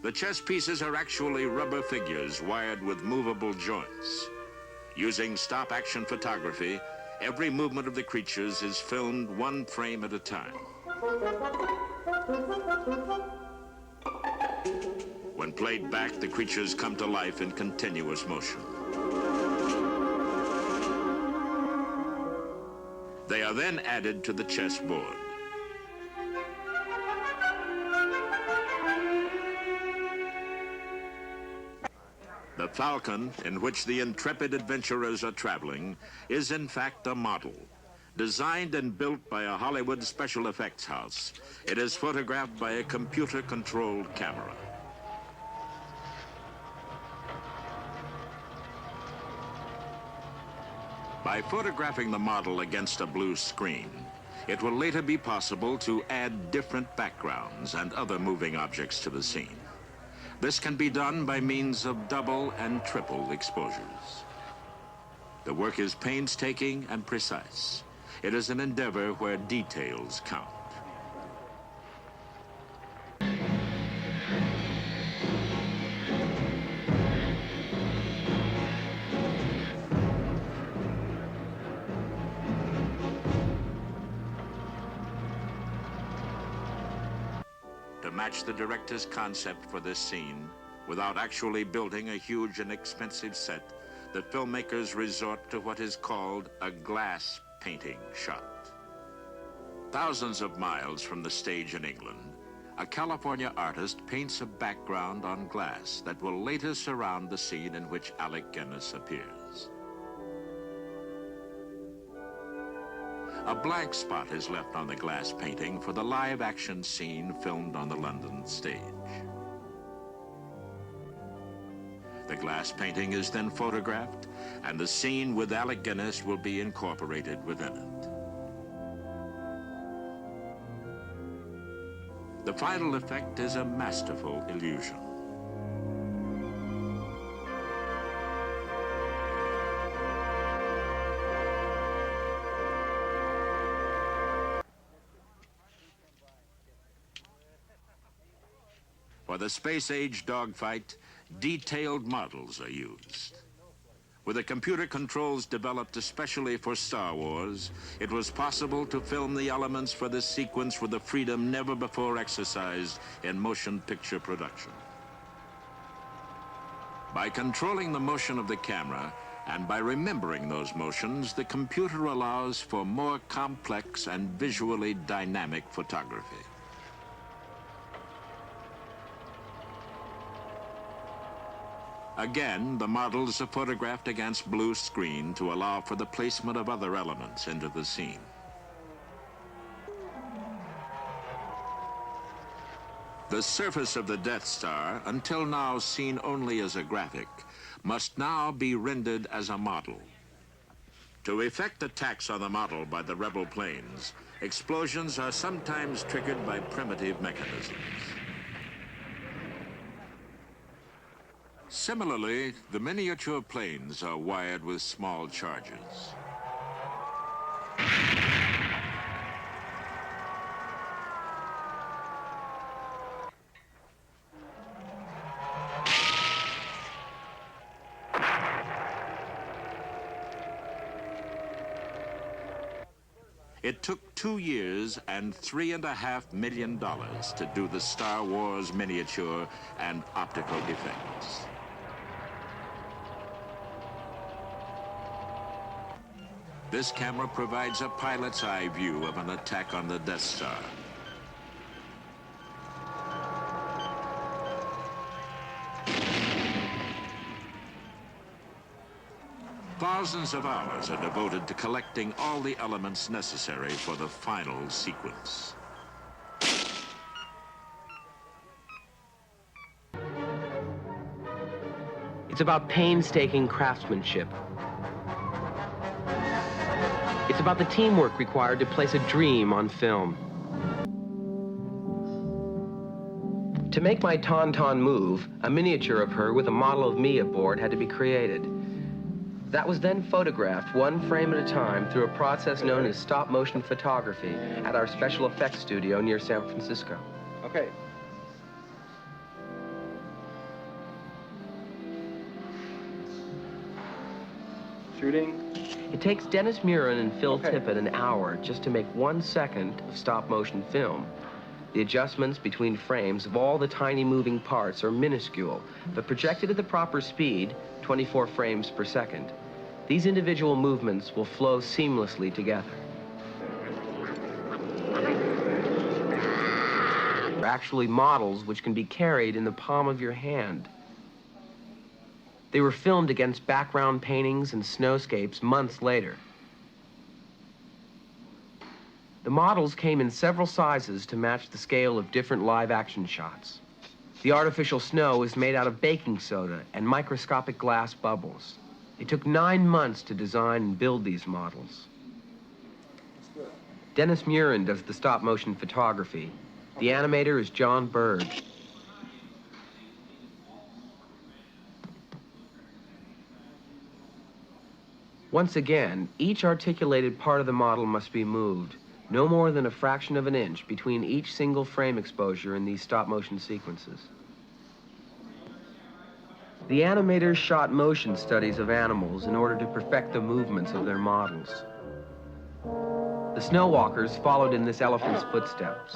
The chess pieces are actually rubber figures wired with movable joints. Using stop-action photography, every movement of the creatures is filmed one frame at a time. When played back, the creatures come to life in continuous motion. They are then added to the chessboard. The Falcon, in which the intrepid adventurers are traveling, is in fact a model. Designed and built by a Hollywood special effects house, it is photographed by a computer-controlled camera. By photographing the model against a blue screen, it will later be possible to add different backgrounds and other moving objects to the scene. This can be done by means of double and triple exposures. The work is painstaking and precise. It is an endeavor where details count. To match the director's concept for this scene, without actually building a huge and expensive set, the filmmakers resort to what is called a glass painting shot. Thousands of miles from the stage in England, a California artist paints a background on glass that will later surround the scene in which Alec Guinness appears. A blank spot is left on the glass painting for the live-action scene filmed on the London stage. The glass painting is then photographed, and the scene with Alec Guinness will be incorporated within it. The final effect is a masterful illusion. For the space-age dogfight, detailed models are used. With the computer controls developed especially for Star Wars, it was possible to film the elements for this sequence with a freedom never before exercised in motion picture production. By controlling the motion of the camera and by remembering those motions, the computer allows for more complex and visually dynamic photography. Again, the models are photographed against blue screen to allow for the placement of other elements into the scene. The surface of the Death Star, until now seen only as a graphic, must now be rendered as a model. To effect attacks on the model by the rebel planes, explosions are sometimes triggered by primitive mechanisms. Similarly, the miniature planes are wired with small charges. It took 2 years and $3.5 million to do the Star Wars miniature and optical effects. This camera provides a pilot's eye view of an attack on the Death Star. Thousands of hours are devoted to collecting all the elements necessary for the final sequence. It's about painstaking craftsmanship. It's about the teamwork required to place a dream on film. To make my Tauntaun move, a miniature of her with a model of me aboard had to be created. That was then photographed one frame at a time through a process known as stop-motion photography at our special effects studio near San Francisco. Okay. Shooting. It takes Dennis Murin and Phil Tippett an hour just to make 1 second of stop-motion film. The adjustments between frames of all the tiny moving parts are minuscule, but projected at the proper speed, 24 frames per second. These individual movements will flow seamlessly together. They're actually models which can be carried in the palm of your hand. They were filmed against background paintings and snowscapes months later. The models came in several sizes to match the scale of different live-action shots. The artificial snow is made out of baking soda and microscopic glass bubbles. It took 9 months to design and build these models. Dennis Murin does the stop-motion photography. The animator is John Bird. Once again, each articulated part of the model must be moved, no more than a fraction of an inch between each single frame exposure in these stop-motion sequences. The animators shot motion studies of animals in order to perfect the movements of their models. The snow walkers followed in this elephant's footsteps.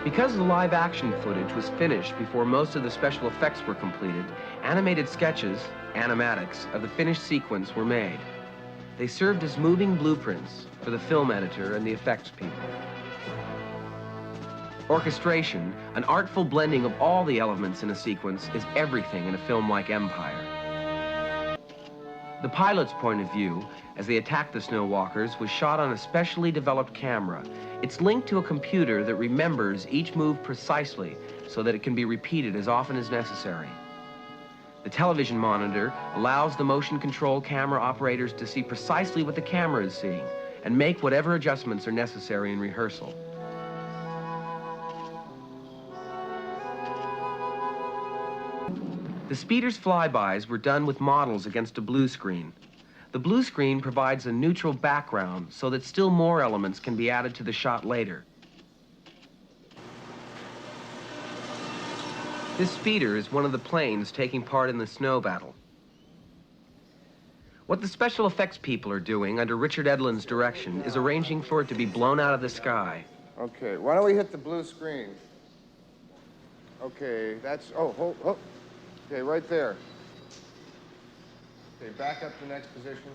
Because the live-action footage was finished before most of the special effects were completed, animated sketches, animatics, of the finished sequence were made. They served as moving blueprints for the film editor and the effects people. Orchestration, an artful blending of all the elements in a sequence, is everything in a film like Empire. The pilot's point of view, as they attacked the snow walkers, was shot on a specially developed camera. It's linked to a computer that remembers each move precisely so that it can be repeated as often as necessary. The television monitor allows the motion control camera operators to see precisely what the camera is seeing and make whatever adjustments are necessary in rehearsal. The speeder's flybys were done with models against a blue screen. The blue screen provides a neutral background so that still more elements can be added to the shot later. This speeder is one of the planes taking part in the snow battle. What the special effects people are doing under Richard Edlund's direction is arranging for it to be blown out of the sky. Okay, why don't we hit the blue screen? Okay, that's, okay, right there. Okay, back up to the next position.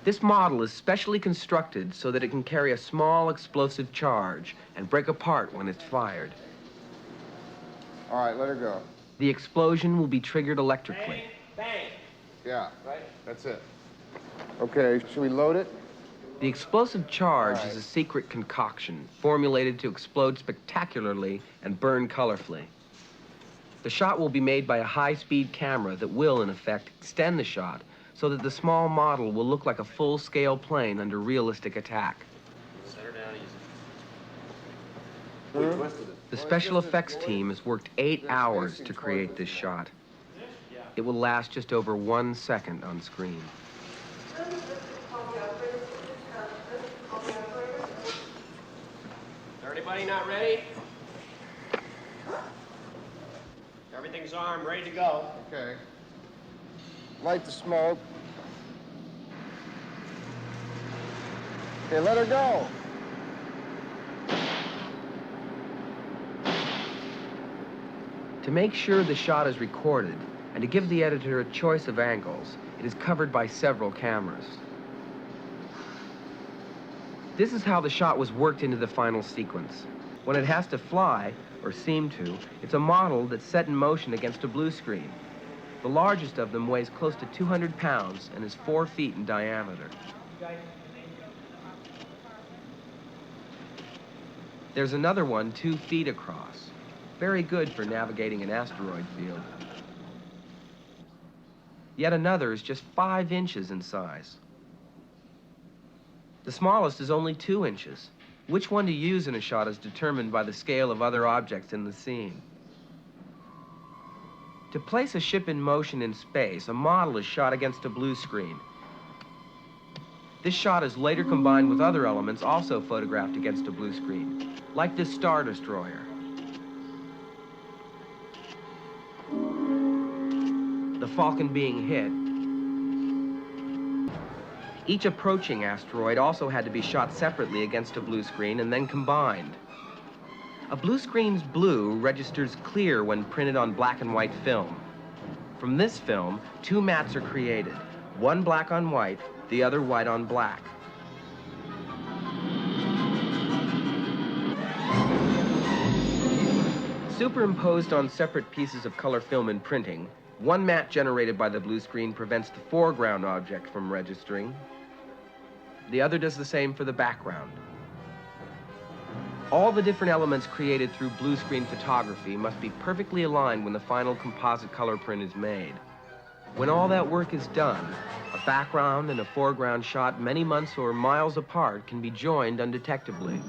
This model is specially constructed so that it can carry a small explosive charge and break apart when it's fired. All right, let her go. The explosion will be triggered electrically. Bang, bang. Yeah, Right. that's it. Okay, should we load it? The explosive charge is a secret concoction formulated to explode spectacularly and burn colorfully. The shot will be made by a high-speed camera that will, in effect, extend the shot so that the small model will look like a full-scale plane under realistic attack. Set her down easy. The special effects team has worked 8 hours to create this shot. It will last just over 1 second on screen. Everybody not ready? Everything's armed, ready to go. Okay. Light the smoke. Okay, let her go. To make sure the shot is recorded and to give the editor a choice of angles, it is covered by several cameras. This is how the shot was worked into the final sequence. When it has to fly, or seem to, it's a model that's set in motion against a blue screen. The largest of them weighs close to 200 pounds and is 4 feet in diameter. There's another one 2 feet across. Very good for navigating an asteroid field. Yet another is just 5 inches in size. The smallest is only 2 inches. Which one to use in a shot is determined by the scale of other objects in the scene. To place a ship in motion in space, a model is shot against a blue screen. This shot is later combined with other elements also photographed against a blue screen, like this Star Destroyer. the Falcon being hit. Each approaching asteroid also had to be shot separately against a blue screen and then combined. A blue screen's blue registers clear when printed on black and white film. From this film, two mats are created, one black on white, the other white on black. Superimposed on separate pieces of color film in printing, one mat generated by the blue screen prevents the foreground object from registering. The other does the same for the background. All the different elements created through blue screen photography must be perfectly aligned when the final composite color print is made. When all that work is done, a background and a foreground shot many months or miles apart can be joined undetectably.